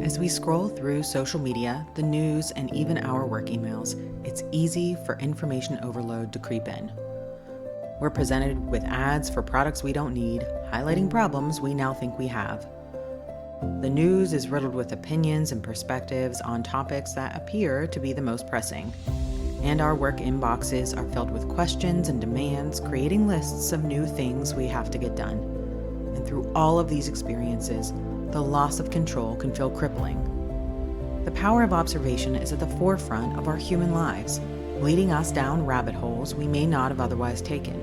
As we scroll through social media, the news, and even our work emails, it's easy for information overload to creep in. We're presented with ads for products we don't need, highlighting problems we now think we have. The news is riddled with opinions and perspectives on topics that appear to be the most pressing. And our work inboxes are filled with questions and demands, creating lists of new things we have to get done. And through all of these experiences, the loss of control can feel crippling. The power of observation is at the forefront of our human lives, leading us down rabbit holes we may not have otherwise taken.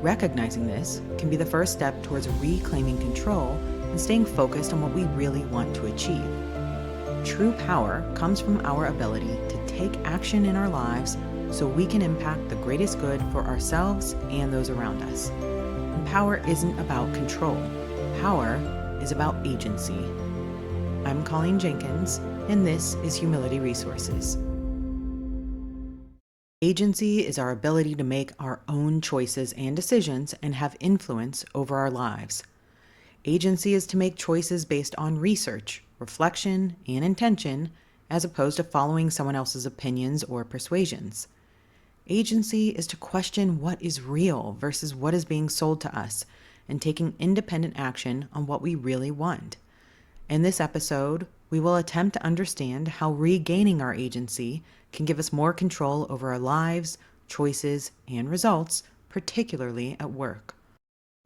Recognizing this can be the first step towards reclaiming control and staying focused on what we really want to achieve. True power comes from our ability to take action in our lives so we can impact the greatest good for ourselves and those around us. And power isn't about control. Power is about agency. I'm Colleen Jenkins, and this is Humility Resources. Agency is our ability to make our own choices and decisions and have influence over our lives. Agency is to make choices based on research, reflection, and intention, as opposed to following someone else's opinions or persuasions. Agency is to question what is real versus what is being sold to us, and taking independent action on what we really want. In this episode, we will attempt to understand how regaining our agency can give us more control over our lives, choices, and results, particularly at work.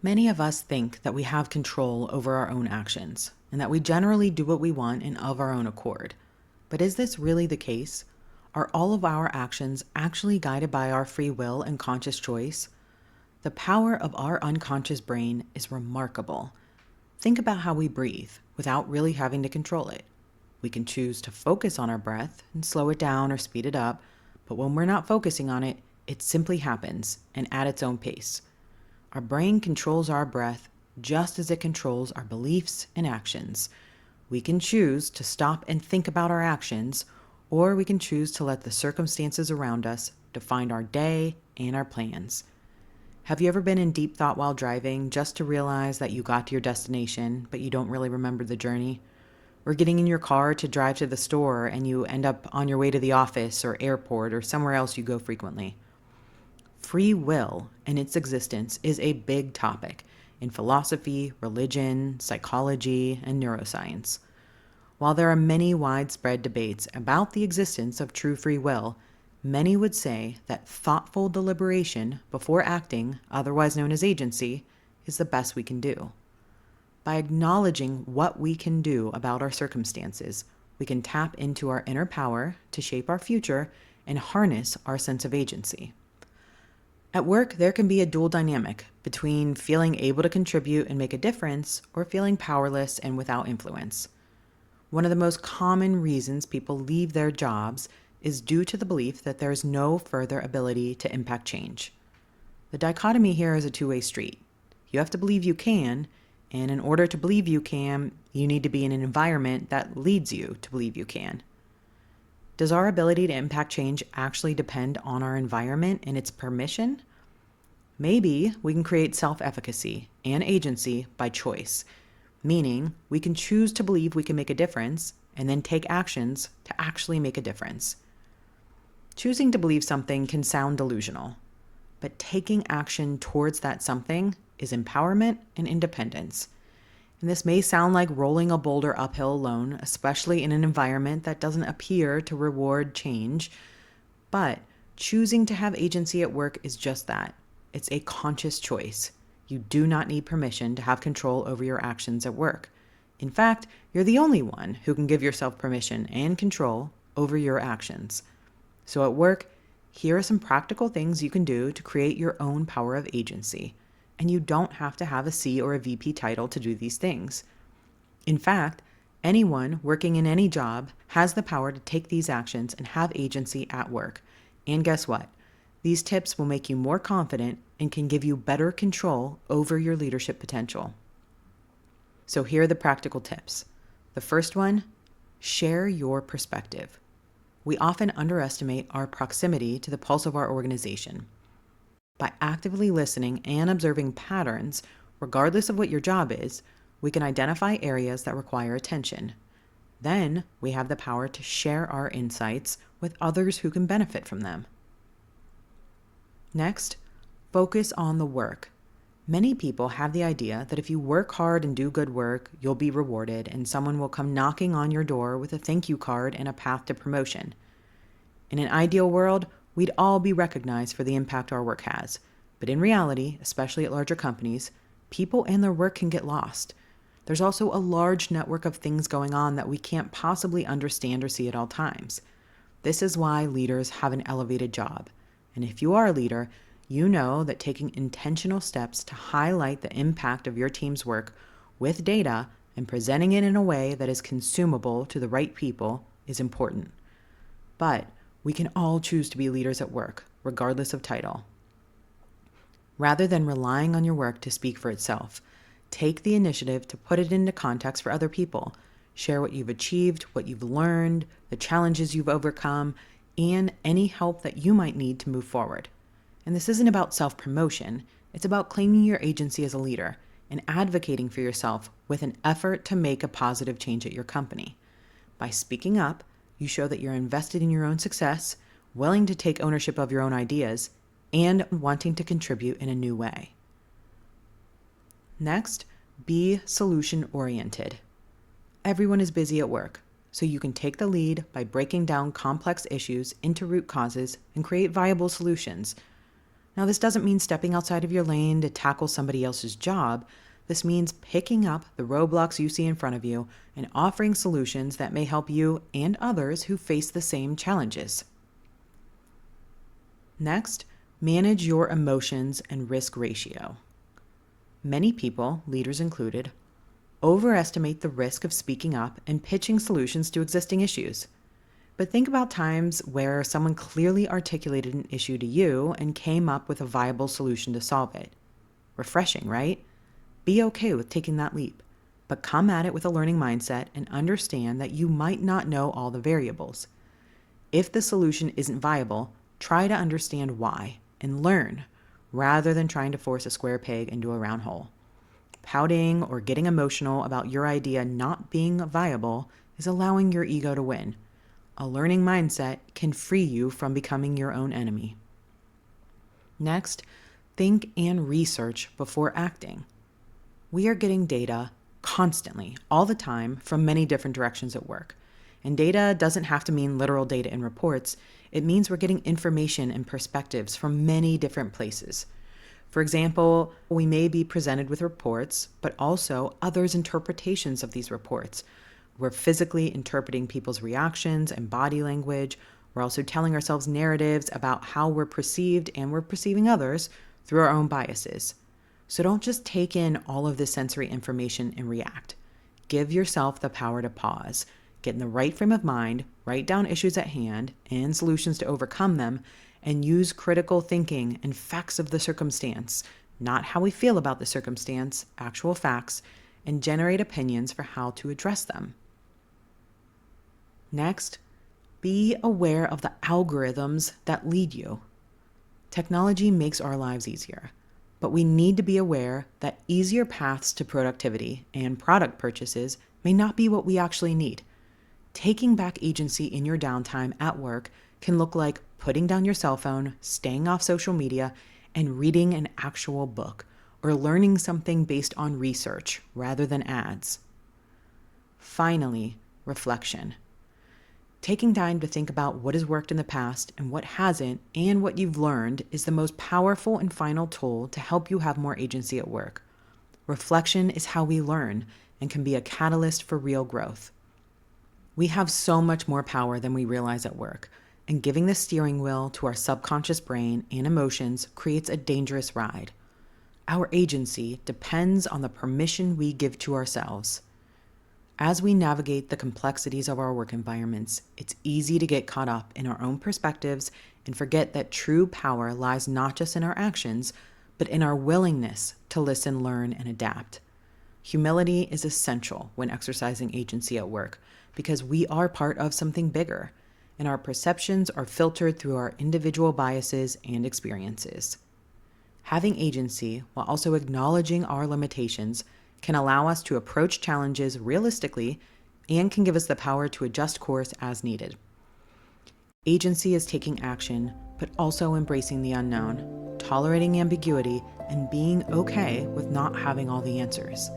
Many of us think that we have control over our own actions, and that we generally do what we want and of our own accord. But is this really the case? Are all of our actions actually guided by our free will and conscious choice? The power of our unconscious brain is remarkable. Think about how we breathe without really having to control it. We can choose to focus on our breath and slow it down or speed it up, but when we're not focusing on it, it simply happens and at its own pace. Our brain controls our breath just as it controls our beliefs and actions. We can choose to stop and think about our actions, or we can choose to let the circumstances around us define our day and our plans. Have you ever been in deep thought while driving just to realize that you got to your destination, but you don't really remember the journey? Or getting in your car to drive to the store and you end up on your way to the office or airport or somewhere else you go frequently? Free will and its existence is a big topic in philosophy, religion, psychology, and neuroscience. While there are many widespread debates about the existence of true free will, many would say that thoughtful deliberation before acting, otherwise known as agency, is the best we can do. By acknowledging what we can do about our circumstances, we can tap into our inner power to shape our future and harness our sense of agency. At work, there can be a dual dynamic between feeling able to contribute and make a difference or feeling powerless and without influence. One of the most common reasons people leave their jobs is due to the belief that there is no further ability to impact change. The dichotomy here is a two-way street. You have to believe you can, and in order to believe you can, you need to be in an environment that leads you to believe you can. Does our ability to impact change actually depend on our environment and its permission? Maybe we can create self-efficacy and agency by choice, meaning we can choose to believe we can make a difference and then take actions to actually make a difference. Choosing to believe something can sound delusional, but taking action towards that something is empowerment and independence. And this may sound like rolling a boulder uphill alone, especially in an environment that doesn't appear to reward change, but choosing to have agency at work is just that. It's a conscious choice. You do not need permission to have control over your actions at work. In fact, you're the only one who can give yourself permission and control over your actions. So at work, here are some practical things you can do to create your own power of agency. And you don't have to have a C or a VP title to do these things. In fact, anyone working in any job has the power to take these actions and have agency at work. And guess what? These tips will make you more confident and can give you better control over your leadership potential. So here are the practical tips. The first one, share your perspective. We often underestimate our proximity to the pulse of our organization. By actively listening and observing patterns, regardless of what your job is, we can identify areas that require attention. Then we have the power to share our insights with others who can benefit from them. Next, focus on the work. Many people have the idea that if you work hard and do good work, you'll be rewarded and someone will come knocking on your door with a thank you card and a path to promotion. In an ideal world, we'd all be recognized for the impact our work has. But in reality, especially at larger companies, people and their work can get lost. There's also a large network of things going on that we can't possibly understand or see at all times. This is why leaders have an elevated job. And if you are a leader, you know that taking intentional steps to highlight the impact of your team's work with data and presenting it in a way that is consumable to the right people is important. But we can all choose to be leaders at work, regardless of title. Rather than relying on your work to speak for itself, take the initiative to put it into context for other people. Share what you've achieved, what you've learned, the challenges you've overcome, and any help that you might need to move forward. And this isn't about self-promotion, it's about claiming your agency as a leader and advocating for yourself with an effort to make a positive change at your company. By speaking up, you show that you're invested in your own success, willing to take ownership of your own ideas, and wanting to contribute in a new way. Next, be solution-oriented. Everyone is busy at work, so you can take the lead by breaking down complex issues into root causes and create viable solutions. Now, this doesn't mean stepping outside of your lane to tackle somebody else's job. This means picking up the roadblocks you see in front of you and offering solutions that may help you and others who face the same challenges. Next, manage your emotions and risk ratio. Many people, leaders included, overestimate the risk of speaking up and pitching solutions to existing issues. But think about times where someone clearly articulated an issue to you and came up with a viable solution to solve it. Refreshing, right? Be okay with taking that leap, but come at it with a learning mindset and understand that you might not know all the variables. If the solution isn't viable, try to understand why and learn, rather than trying to force a square peg into a round hole. Pouting or getting emotional about your idea not being viable is allowing your ego to win. A learning mindset can free you from becoming your own enemy. Next, think and research before acting. We are getting data constantly, all the time, from many different directions at work. And data doesn't have to mean literal data in reports. It means we're getting information and perspectives from many different places. For example, we may be presented with reports, but also others' interpretations of these reports. We're physically interpreting people's reactions and body language. We're also telling ourselves narratives about how we're perceived and we're perceiving others through our own biases. So don't just take in all of this sensory information and react. Give yourself the power to pause, get in the right frame of mind, write down issues at hand and solutions to overcome them, and use critical thinking and facts of the circumstance, not how we feel about the circumstance, actual facts, and generate opinions for how to address them. Next, be aware of the algorithms that lead you. Technology makes our lives easier, but we need to be aware that easier paths to productivity and product purchases may not be what we actually need. Taking back agency in your downtime at work can look like putting down your cell phone, staying off social media, and reading an actual book, or learning something based on research rather than ads. Finally, reflection. Taking time to think about what has worked in the past and what hasn't, and what you've learned, is the most powerful and final tool to help you have more agency at work. Reflection is how we learn and can be a catalyst for real growth. We have so much more power than we realize at work, and giving the steering wheel to our subconscious brain and emotions creates a dangerous ride. Our agency depends on the permission we give to ourselves. As we navigate the complexities of our work environments, it's easy to get caught up in our own perspectives and forget that true power lies not just in our actions, but in our willingness to listen, learn, and adapt. Humility is essential when exercising agency at work because we are part of something bigger, and our perceptions are filtered through our individual biases and experiences. Having agency while also acknowledging our limitations can allow us to approach challenges realistically and can give us the power to adjust course as needed. Agency is taking action, but also embracing the unknown, tolerating ambiguity, and being okay with not having all the answers.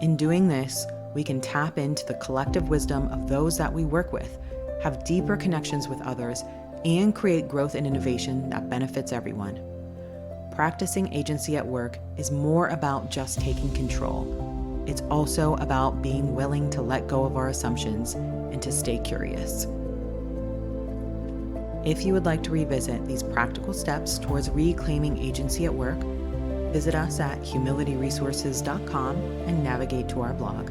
In doing this, we can tap into the collective wisdom of those that we work with, have deeper connections with others, and create growth and innovation that benefits everyone. Practicing agency at work is more about just taking control. It's also about being willing to let go of our assumptions and to stay curious. If you would like to revisit these practical steps towards reclaiming agency at work, visit us at humilityresources.com and navigate to our blog.